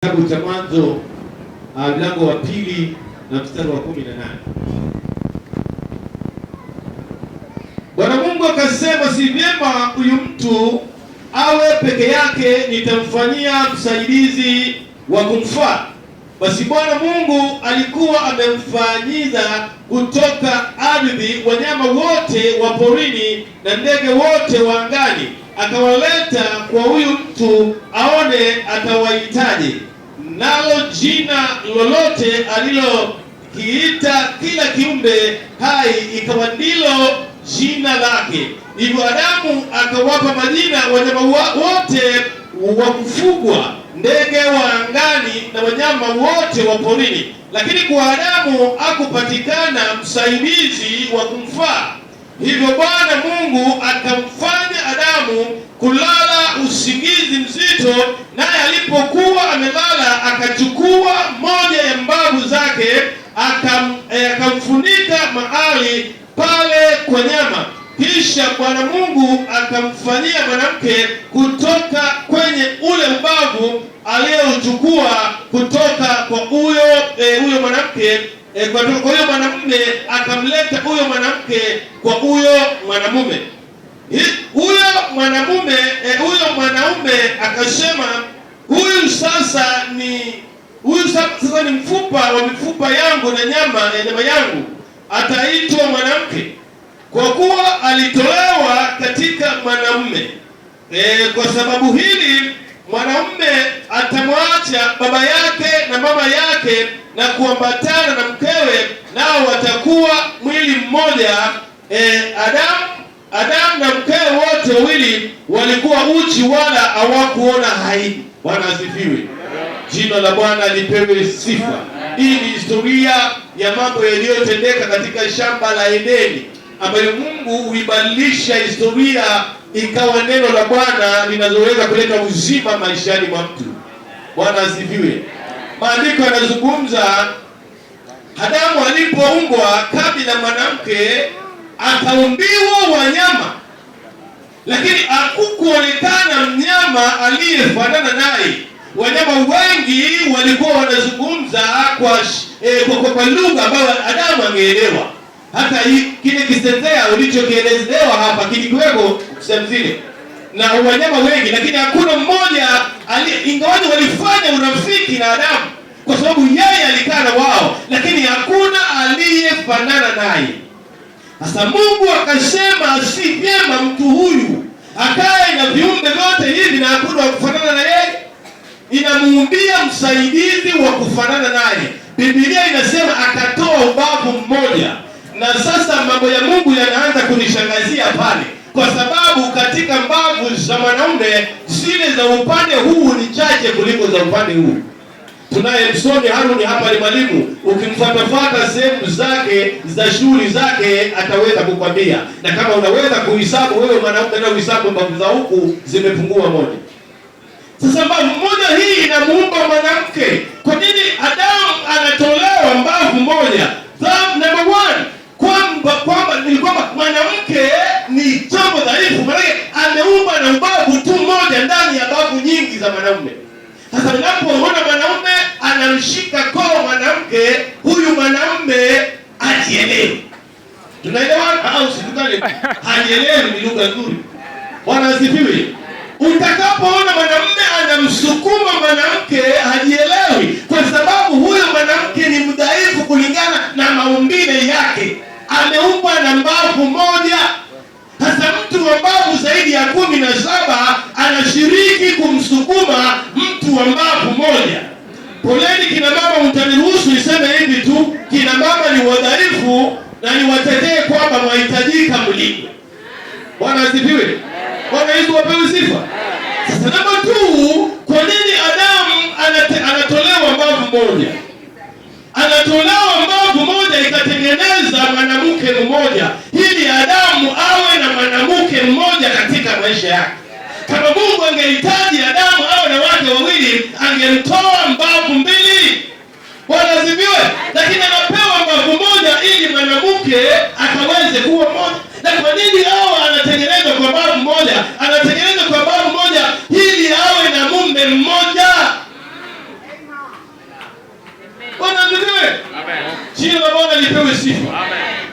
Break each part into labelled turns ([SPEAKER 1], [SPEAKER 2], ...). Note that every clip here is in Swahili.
[SPEAKER 1] Kitabu cha Mwanzo mlango wa 2 na mstari wa 18. Bwana Mungu akasema, si vyema huyu mtu awe peke yake, nitamfanyia msaidizi wa kumfaa. Basi Bwana Mungu alikuwa amemfanyiza kutoka ardhi wanyama wote wa porini na ndege wote wa angani, akawaleta kwa huyu mtu aone atawahitaji. Nalo jina lolote alilokiita kila kiumbe hai ikawa ndilo jina lake. Hivyo Adamu akawapa majina wanyama wote wa kufugwa, ndege wa angani na wanyama wote wa porini. Lakini kwa Adamu hakupatikana msaidizi wa kumfaa. Hivyo Bwana Mungu akamfanya Adamu kulala usingizi mzito, naye alipokuwa amelala akachukua moja ya mbavu zake akamfunika mahali pale kwa nyama. Kisha Bwana Mungu akamfanyia mwanamke kutoka kwenye ule ubavu aliyouchukua kutoka kwa huyo mwanamke, kwa huyo mwanamume, akamleta huyo mwanamke kwa huyo mwanamume. Huyo mwanaume akasema, huyu sasa ni mfupa wa mifupa yangu na nyama ya nyama yangu, ataitwa mwanamke, kwa kuwa alitolewa katika mwanamume. Kwa sababu hili mwanamume atamwacha baba yake na mama yake na kuambatana na mkewe, nao watakuwa mwili mmoja. Adamu na mkewe wote wawili walikuwa uchi, wala hawakuona aibu. Bwana asifiwe. Jina la Bwana lipewe sifa. Hii ni historia ya mambo yaliyotendeka katika shamba la Edeni, ambayo Mungu huibadilisha historia ikawa neno la Bwana linaloweza kuleta uzima maishani mwa mtu. Bwana asifiwe. Maandiko yanazungumza Adamu alipoumbwa kabla mwanamke akaumbiwa wanyama, lakini hakukuonekana mnyama aliyefanana naye. Wanyama wengi walikuwa wanazungumza kwa lugha ambayo Adamu angeelewa. Hata kile kisezea ulichokielezewa hapa kilikuweko sehemu zile na wanyama wengi, lakini hakuna mmoja ingawaje walifanya urafiki na Adamu kwa sababu yeye alikaa na wao, lakini hakuna aliyefanana naye. Sasa Mungu akasema, si vyema mtu huyu akae na viumbe vyote hivi na hakuna wa kufanana na yeye. Inamuumbia msaidizi wa kufanana naye. Biblia inasema akatoa ubavu mmoja. Na sasa mambo ya Mungu yanaanza kunishangazia pale, kwa sababu katika mbavu za mwanaume zile za upande huu ni chache kuliko za upande huu. Tunaye msomi Haruni hapa, ni mwalimu, ukimfuatafuata sehemu zake za shughuli zake ataweza kukwambia. Na kama unaweza kuhesabu wewe mwanaume, na uhesabu mbavu za huku zimepungua moja. Sasa mbavu moja hii inamuumba mwanamke. Kwa nini Adamu anatolewa mbavu moja? Number one, kwamba mwanamke ni chombo dhaifu, maana ameumba na ubavu tu moja ndani ya bavu nyingi za mwanaume. Sasa unapoona mwanaume anamshika koo mwanamke, huyu mwanaume hajielewi. Tunaelewa au sikutane? Hajielewi ni lugha nzuri. Bwana asifiwe. Utakapoona mwanamume anamsukuma mwanamke, hajielewi, kwa sababu huyo mwanamke ni mdhaifu kulingana na maumbile yake. Ameumbwa na mbavu moja. Sasa mtu wa mbavu zaidi ya 17 anashiriki kumsukuma mtu wa mbavu moja. Poleni kina mama, mtaniruhusu niseme hivi tu, kina mama ni wadhaifu na niwatetee kwamba mwahitajika mlindwe. Bwana asifiwe. Bwana Yesu apewe sifa. Sasa namba 2, kwa nini Adamu anatolewa mbavu moja? Anatolewa mbavu moja ikatengeneza mwanamke mmoja, ili Adamu awe na mwanamke mmoja katika maisha yake. Kama Mungu angehitaji Adamu awe na wake wawili, angemtoa mbavu 2. Bwana asifiwe. Lakini anapewa mbavu moja ili mwanamke akaweze kuwa mmoja. Na kwa nini hao anatengenezwa kwa mbavu moja? Anatengenezwa kwa mbavu moja ili awe na mume mmoja. lipewe sifa.
[SPEAKER 2] Amen.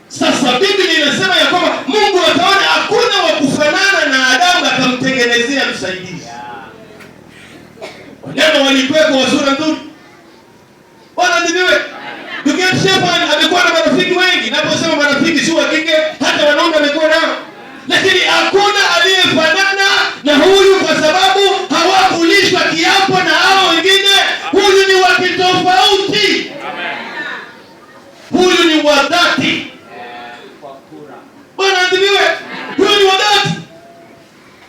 [SPEAKER 1] Sasa Biblia inasema ya kwamba Mungu ataona hakuna wa kufanana na Adamu, akamtengenezea msaidizi. Wanyama walikuwepo wa sura nzuri. Bwana ndiwe. Ndugu Shefan amekuwa na marafiki wengi. Naposema marafiki si wa kike, hata wanaume amekuwa nao. Lakini hakuna aliyefanana na huyu, kwa sababu hawakulishwa kiapo na hao wengine. Huyu ni wa kitofauti.
[SPEAKER 2] Amen.
[SPEAKER 1] Huyu ni wa dhati. Bwana ndiwe. Huyu ni wa dhati.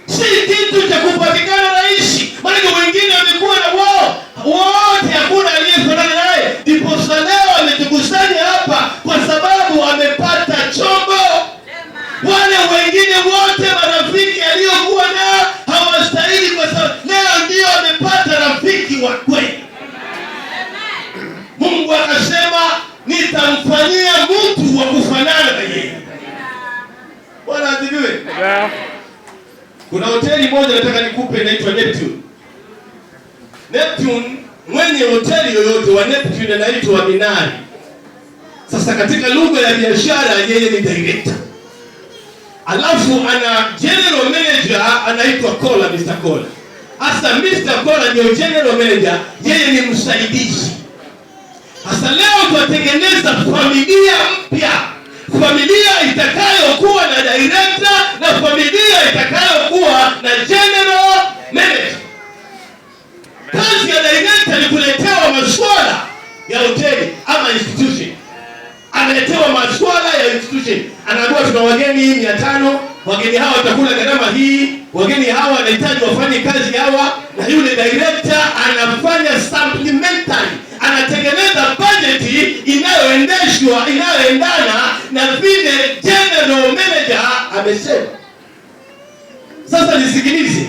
[SPEAKER 1] Si kitu cha kupatikana rahisi. Maana wengine wamekuwa na wao wote, hakuna aliyefanana naye. Ndipo leo ametukusanya hapa kwa sababu amepata chombo. Wale wengine wote marafiki aliyokuwa nao hawastahili, kwa sababu leo ndio amepata rafiki wa kweli. Mungu akasema nitamfanyia mtu wa kufanana na yeye. Bwana asifiwe. Kuna hoteli moja nataka nikupe, inaitwa Neptune. Neptune, mwenye hoteli yoyote wa Neptune anaitwa Minari. Sasa katika lugha ya biashara yeye ni director. Alafu ana general manager anaitwa Kola, Mr. Kola. Hasa Mr. Kola ndio general manager, yeye ni msaidizi. Hasa leo tunatengeneza familia mpya. Familia itakayokuwa na director na familia itakayokuwa na general manager. Kazi ya director ni kuletewa masuala ya hoteli ama institution. Analetewa masuala ya institution. Anaambiwa tuna wageni 500, wageni hawa watakula gharama hii, wageni hawa wanahitaji wafanye kazi hawa, na yule director anafanya supplementary. Anatengeneza budget inayoendeshwa, inayoendana na vile general manager amesema. Sasa nisikilize.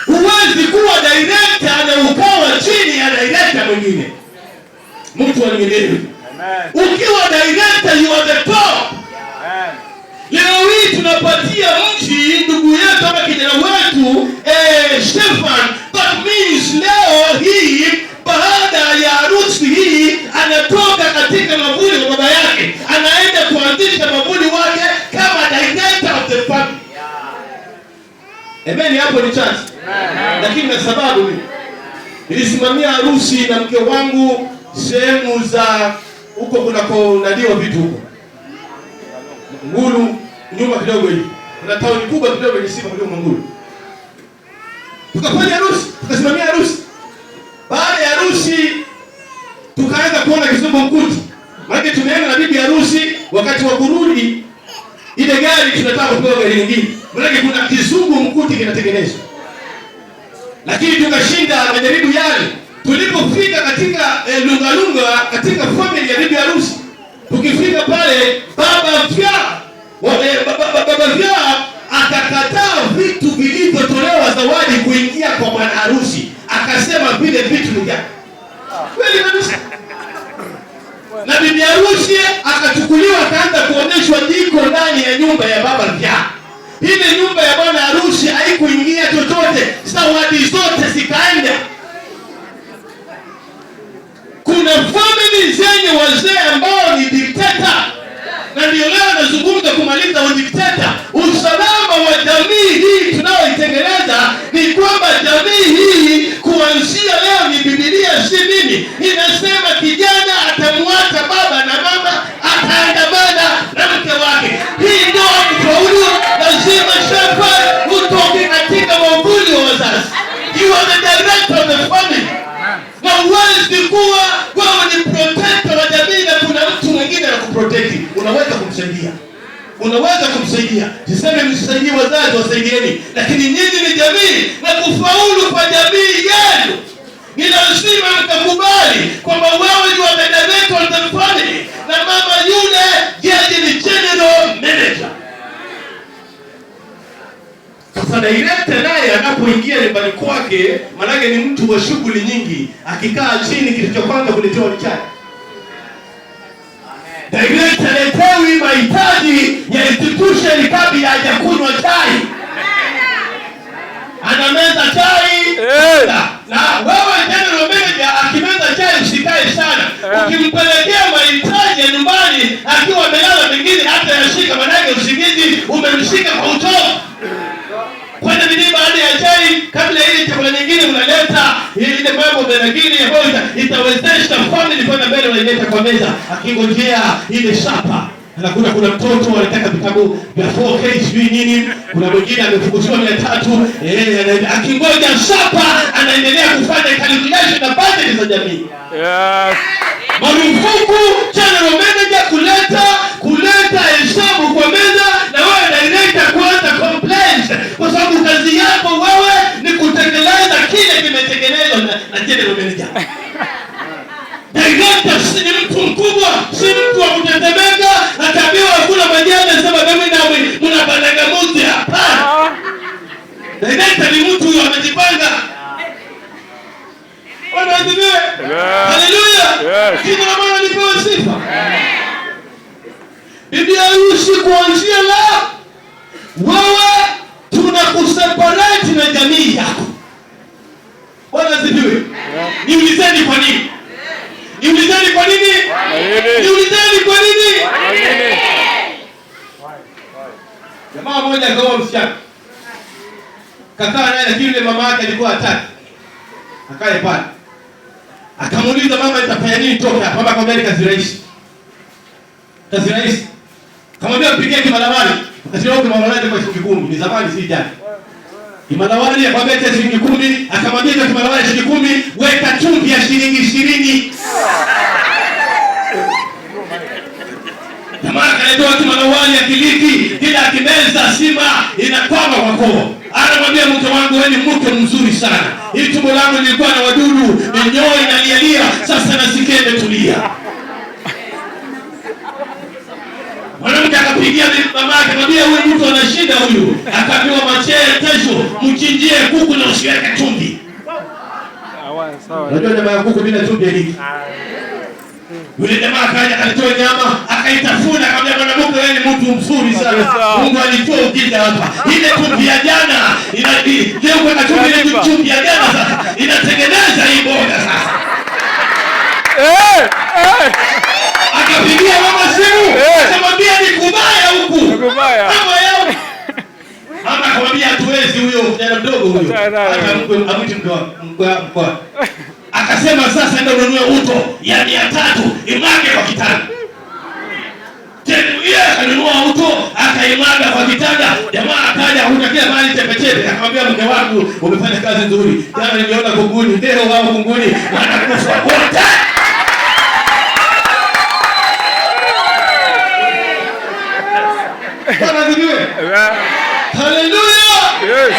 [SPEAKER 1] Huwezi kuwa director na ukawa chini ya director mwingine. Mtu anielewe. Ukiwa director you are the top. Leo hii tunapatia mji ndugu yetu ama kijana wetu Stefan, that means leo hii baada ya harusi hii anatoka katika mavuli wa baba yake, anaenda kuanzisha mavuli wake kama director of the family. Amen. Hapo ni chance. Lakini na sababu mimi nilisimamia harusi na mke wangu sehemu za huko kunakonadiwa vitu huko Ngulu, nyuma kidogo hivi kuna tauni kubwa kidogo ni sifa kidogo Ngulu. Tukafanya harusi, tukasimamia harusi. Baada ya harusi tukaanza kuona Kizumbu Mkuti. Maana tumeenda na bibi harusi, wakati wa kurudi ile gari tunataka kupewa gari nyingine. Maana kuna Kizumbu Mkuti kinatengenezwa. Lakini tukashinda majaribu yale. Tulipofika katika Lungalunga katika family ya bibi harusi, tukifika pale baba vya akakataa vitu vilivyotolewa zawadi kuingia kwa bwana harusi. Akasema vile vitu ni vyake. Kweli kabisa. Na bibi harusi akachukuliwa akaanza kuonyeshwa jiko ndani ya nyumba ya baba vya. Ile nyumba ya bwana harusi haikuingia chochote, zawadi zote zikaenda. Kuna family zenye wazee ambao ni dikteta. Na ndio leo nazungumza kumaliza udikteta. Usalama wa jamii hii tunaoitengeneza ni kwamba jamii hii kuanzia leo ni Biblia si mimi. Inasema kijana atamwacha baba na mama, ataandamana na mke wake. Hii ndio kufaulu. Lazima shepherd utoke katika mavuli wa wazazi. You are the director of the family. Na uwezi kuwa wewe ni protector wa jamii na kuna mtu mwingine anakuprotect. Unaweza kumsaidia. Unaweza kumsaidia. Siseme msisaidie wazazi, wasaidieni. Lakini nyinyi ni jamii na kufaulu kwa jamii yenu ni lazima mtakubali kwamba wewe ni the director of the family na mama yule yeye ni general manager. Sasa director naye anapoingia nyumbani kwake, maana ni mtu wa shughuli nyingi, akikaa chini kitu cha kwanza kuletewa ni chai. Director aletewi mahitaji ya institution kabla hajakunywa chai. Anameza chai. Na wewe general manager akimeza chai usikae sana. Ukimpelekea Kabla ile chakula nyingine unaleta ile mambo mengine ambayo itawezesha family kwenda mbele, unaileta kwa meza, akingojea ile shapa. Anakuta kuna mtoto anataka vitabu vya 4K sijui nini, kuna mwingine amefukuziwa 300, akingoja shapa anaendelea kufanya calculation na budget za jamii. Yes. Marufuku general manager kuleta hesabu kwa meza na wewe director kuanza complaints, kwa sababu kazi yako wewe ni kutekeleza kile kimetengenezwa na general manager. Director si mtu mkubwa, si mtu wa kutetemeka, ataambiwa kula majani sema mimi na wewe mnapanda gamuzi hapa. Director ni mtu huyo amejipanga. Bwana asifiwe. Haleluya. Jina la Bwana lipewe sifa. Bibi harusi kuanzia leo wewe tunakuseparate na jamii yako. Bwana asifiwe. Niulizeni kwa nini? Niulizeni kwa nini? Niulizeni kwa nini? Jamaa mmoja akaoa msichana. Kakaa naye lakini yule mama yake alikuwa hataki. Akae pale. Akamuuliza mama itafanya nini toka hapa? Mama akamwambia kazi rahisi. Kazi rahisi. Akamwambia mpigie kimalawali. Akasema huko kimalawali kwa shilingi 10. Ni zamani si jana. Kimalawali akamwambia shilingi 10, akamwambia kimalawali shilingi 10, weka chumvi ya shilingi 20. Jamaa akaitoa kimalawali ya kiliki, kila kimeza sima inakwama kwa koo. Anamwambia mke wangu wewe ni mke mzuri sana. Hili tumbo langu lilikuwa na wadudu, minyoo inalialia, sasa nasikia imetulia. Mwanamke akapigia mama akamwambia huyu mtu ana shida huyu. Akaambiwa machee kesho mchinjie kuku na usiweke chumvi. Sawa. Unajua nyama ya kuku bila chumvi hiki. Yule jamaa akaja akatoa nyama, akaitafuna, akamwambia mwanamke wewe ni mtu mzuri sana. Mungu alitoa ukija hapa. Ile chumvi ya jana leo kwa chumvi ya jana sasa inatengeneza hii mboga sasa. Akapigia mama simu, akamwambia ni kubaya huku. Mama yao. Mama akamwambia hatuwezi huyo kijana mdogo huyo. Hata amwite mkoa. Akasema sasa ndio ununue uto ya 300 imwage kwa kitanda. Yeye akanunua uto akaimwaga kwa kitanda. Jamaa akaja kutakia mali tepetepe, akamwambia mke wangu umefanya kazi nzuri. Jana niliona kunguni, leo wao kunguni wanakufa wote. Bwana asifiwe. Haleluya. Yes.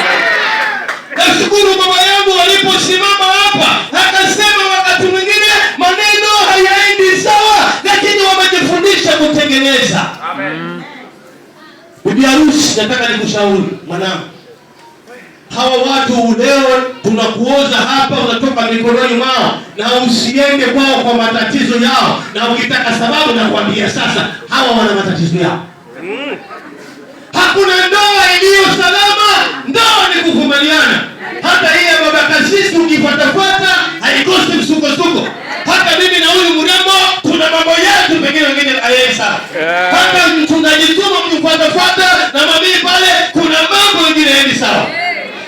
[SPEAKER 1] Nashukuru baba yangu waliposimama hapa, akasema wakati mwingine maneno hayaendi sawa, lakini wamejifundisha kutengeneza. Amen. Bibi harusi, nataka nikushauri mwanangu. Hawa watu leo tunakuoza hapa, unatoka mikononi mwao na usiende kwao kwa matatizo yao, na ukitaka sababu nakwambia sasa hawa wana matatizo yao. Hakuna ndoa iliyo salama, ndoa ni kuvumiliana. Hata hii ya baba kasisi ukifuatafuata haikosi msukosuko. Hata mimi na huyu mrembo tuna mambo yetu pengine wengine hayesa. Hata mchungaji Tuma mkifuatafuata na mami pale kuna mambo mengine hayaendi sawa.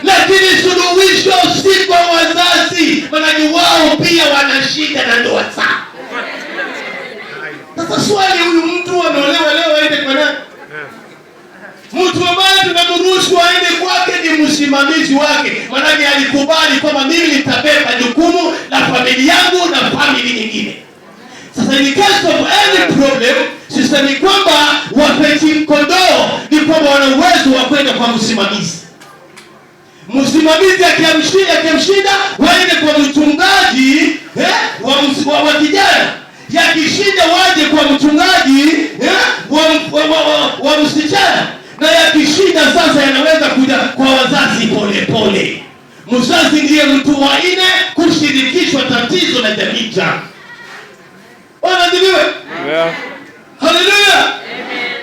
[SPEAKER 1] Lakini suluhisho si kwa wazazi, maana wao pia wana shida na ndoa zao. Sasa swali, huyu mtu ameolewa leo aende kwa nani? Mtu ambaye tunamruhusu aende kwake ni msimamizi wake. Maana alikubali kwamba mimi nitabeba jukumu la familia yangu na familia nyingine. Sasa in case of any problem, sisemi kwamba wapeti kondoo, ni kwamba wana uwezo wa kwenda kwa msimamizi. Msimamizi akimshinda waende kwa mchungaji wa kijana. Yakishinda waje kwa mchungaji wa msichana. Na yakishinda sasa yanaweza kuja kwa wazazi pole pole. Mzazi ndiye mtu wa 4 kushirikishwa tatizo la jamii. Bwana asifiwe. Yeah. Haleluya. Amen.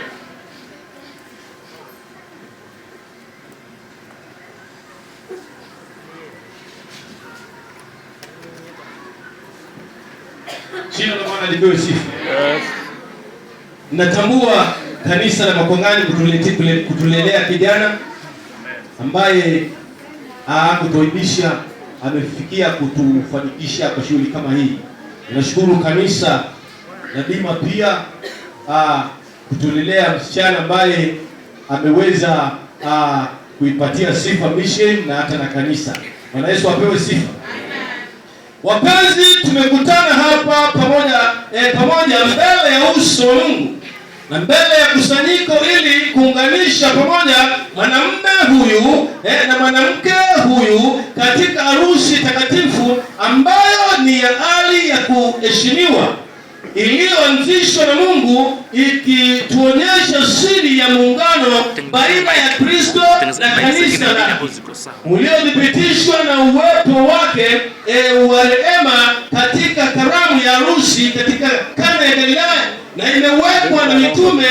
[SPEAKER 1] Jina la Bwana lipewe sifa. Yes. Natambua kanisa la Makongani kutulelea kijana ambaye kutuaibisha, amefikia kutufanikisha kwa shughuli kama hii. Ninashukuru kanisa na Dima pia kutulelea msichana ambaye ameweza kuipatia sifa mission na hata na kanisa. Bwana Yesu apewe sifa. Wapenzi, tumekutana hapa pamoja mbele ya uso wa Mungu na mbele ya kusanyiko ili kuunganisha pamoja mwanamume huyu na mwanamke huyu katika harusi takatifu ambayo ni ya hali ya kuheshimiwa iliyoanzishwa na Mungu, ikituonyesha siri ya muungano baina ya Kristo na kanisa lake uliothibitishwa na uwepo wake wa rehema katika karamu ya harusi katika Kana ya Galilaya, na imewekwa na mitume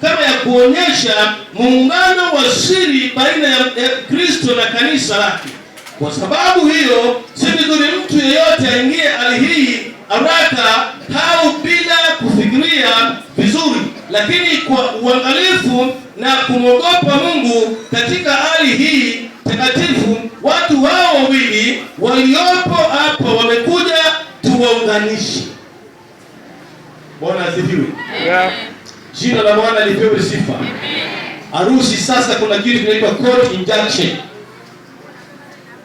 [SPEAKER 1] kama ya kuonyesha muungano wa siri baina ya Kristo na kanisa lake. Kwa sababu hiyo, si vizuri mtu yeyote aingie hali hii haraka au bila kufikiria vizuri, lakini kwa uangalifu na kumwogopa Mungu. Katika hali hii takatifu, watu hao wawili waliopo hapa wamekuja tuwaunganishe. Bwana asifiwe. Jina la Bwana lipewe sifa. Harusi sasa kuna kitu kinaitwa court injunction.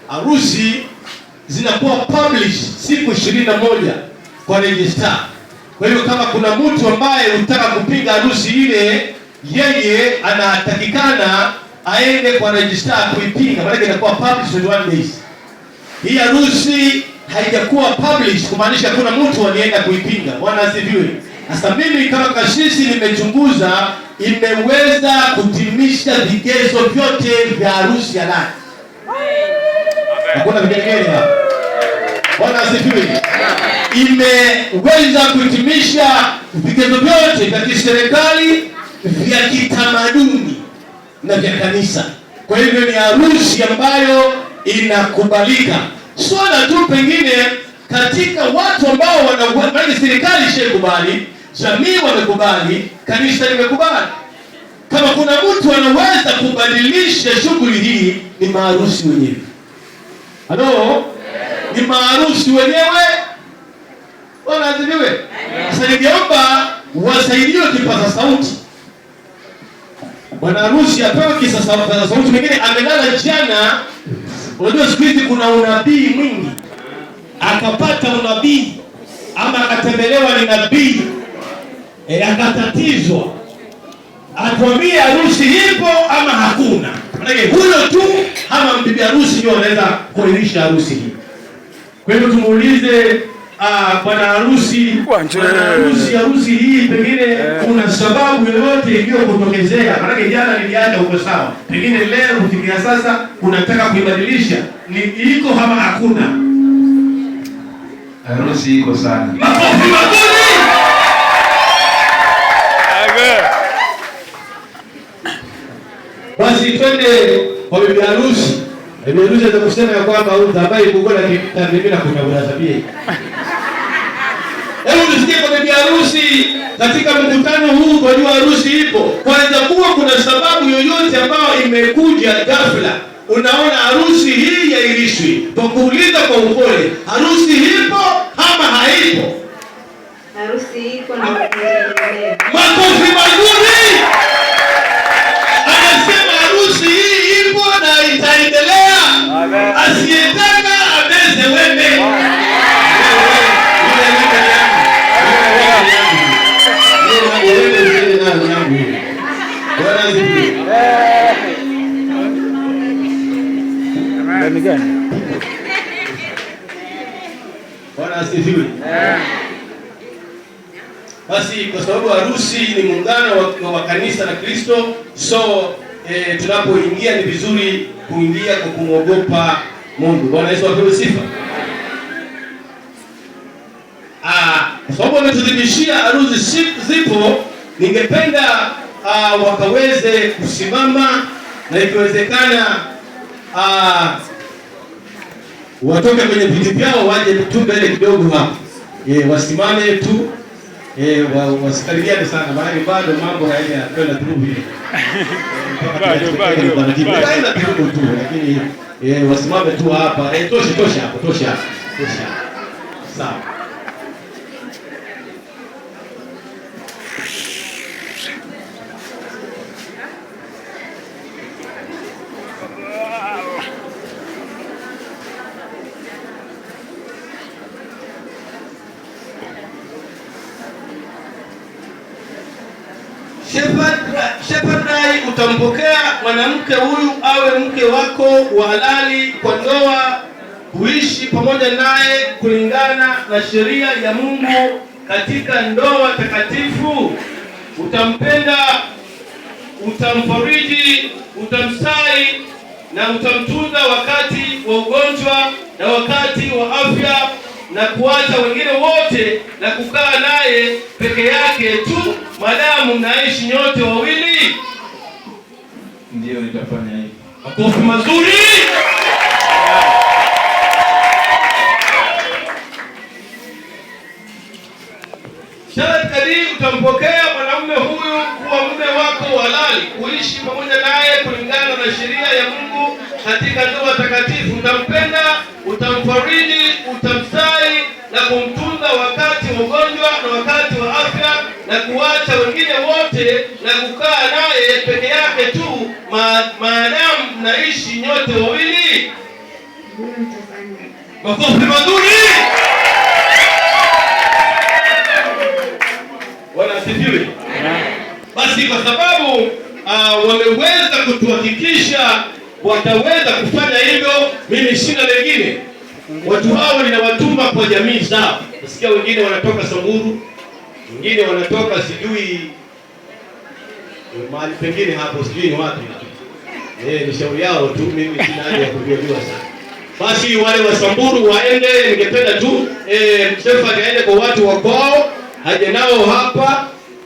[SPEAKER 1] Harusi zinakuwa publish siku 21 kwa register. Kwa hiyo kama kuna mtu ambaye unataka kupinga harusi ile, yeye anatakikana aende kwa register kuipinga, maana inakuwa publish 21 days. Hii harusi haijakuwa publish kumaanisha kuna mtu anaenda kuipinga. Bwana asifiwe. Sasa mimi kama kasisi nimechunguza, imeweza kutimisha vigezo vyote vya harusi halali. Hakuna vingine hapa. Bwana asifiwe. Imeweza kuhitimisha vigezo vyote vya kiserikali, vya kitamaduni na vya kanisa. Kwa hivyo ni harusi ambayo inakubalika. Swala tu pengine katika watu ambao wanakubali, serikali ishakubali, jamii wamekubali, kanisa limekubali. Kama kuna mtu anaweza kubadilisha shughuli hii, ni maharusi wenyewe. Halo? Ni maharusi wenyewe. Bwana asifiwe. Sasa ningeomba wasaidiwe kipaza sauti. Bwana harusi apewe kipaza sauti. Mwingine amelala jana. Unajua siku hizi kuna unabii mwingi. Akapata unabii ama akatembelewa ni nabii, akatatizwa, atuambie harusi ipo ama hakuna. Maana huyo tu ama mbibi harusi ndio anaweza kuirisha harusi hii. Kwa hivyo tumuulize bwana harusi hii pengine kuna sababu yoyote iliyokutokezea? Maana jana niliacha uko sawa, pengine leo kufikia sasa unataka kuibadilisha, ni iko ama hakuna?
[SPEAKER 2] Harusi iko sana.
[SPEAKER 1] Makofi mazuri. Basi twende kwa bibi harusi. Bibi harusi atakusema ya kwamba huyu ambaye kugola kitambi na kutabura tabia. Hebu tusikie kwa bibi harusi katika mkutano huu. Kwa jua harusi ipo, kwanza kuwa kuna sababu yoyote ambayo imekuja ghafla, unaona harusi hii yairishwi, tukuuliza kwa upole, harusi ipo ama haipo?
[SPEAKER 3] Harusi ipo na itaendelea.
[SPEAKER 1] Makofi mazuri. Anasema harusi hii ipo na itaendelea. Asiyetaka abeze wembe. Bwana asifiwe. Basi kwa sababu harusi ni muungano wa kanisa na Kristo, so tunapoingia ni vizuri kuingia kwa kumwogopa Mungu. Bwana Yesu apewe sifa. Kwa sababu wametudhibitishia harusi zipo, ningependa wakaweze kusimama na ikiwezekana watoke kwenye viti vyao waje tu mbele kidogo hapa. Wasimame tu wasikaribiane sana, maana bado mambo hayajakwenda through vile. Bado haina kidogo tu, lakini wasimame tu hapa. Tosha hapo. Sawa. Shepherd, utampokea mwanamke huyu awe mke wako wa halali kwa ndoa, kuishi pamoja naye kulingana na sheria ya Mungu katika ndoa takatifu. Utampenda, utamfariji, utamsai na utamtunza wakati wa ugonjwa na wakati wa afya, na kuacha wengine wote na kukaa naye peke yake tu madamu mnaishi nyote wawili.
[SPEAKER 2] Ndio nitafanya hivi.
[SPEAKER 1] Makofi mazuri. Shepherd, utampokea mwanamume huyu kuwa mume wako halali, kuishi pamoja naye kulingana na sheria ya Mungu katika ndoa takatifu. Utampenda, utamfariji, utamsai na kumtunza wakati wa ugonjwa na wakati wa afya, na kuacha wengine wote na kukaa naye peke yake tu maadamu mnaishi nyote wawili. Makofi mazuri. Wanasifiwe. Basi kwa sababu wameweza kutuhakikisha wataweza kufanya hivyo, mimi sina lingine. Watu hao ninawatuma kwa jamii zao. Nasikia wengine wanatoka Samburu, wengine wanatoka sijui mahali pengine hapo, sijui ni wapi. Ni shauri yao tu, mimi sina haja ya kujua sana. Basi wale wa Samburu waende, ningependa tu Shepherd aende kwa watu wa kwao, aje nao hapa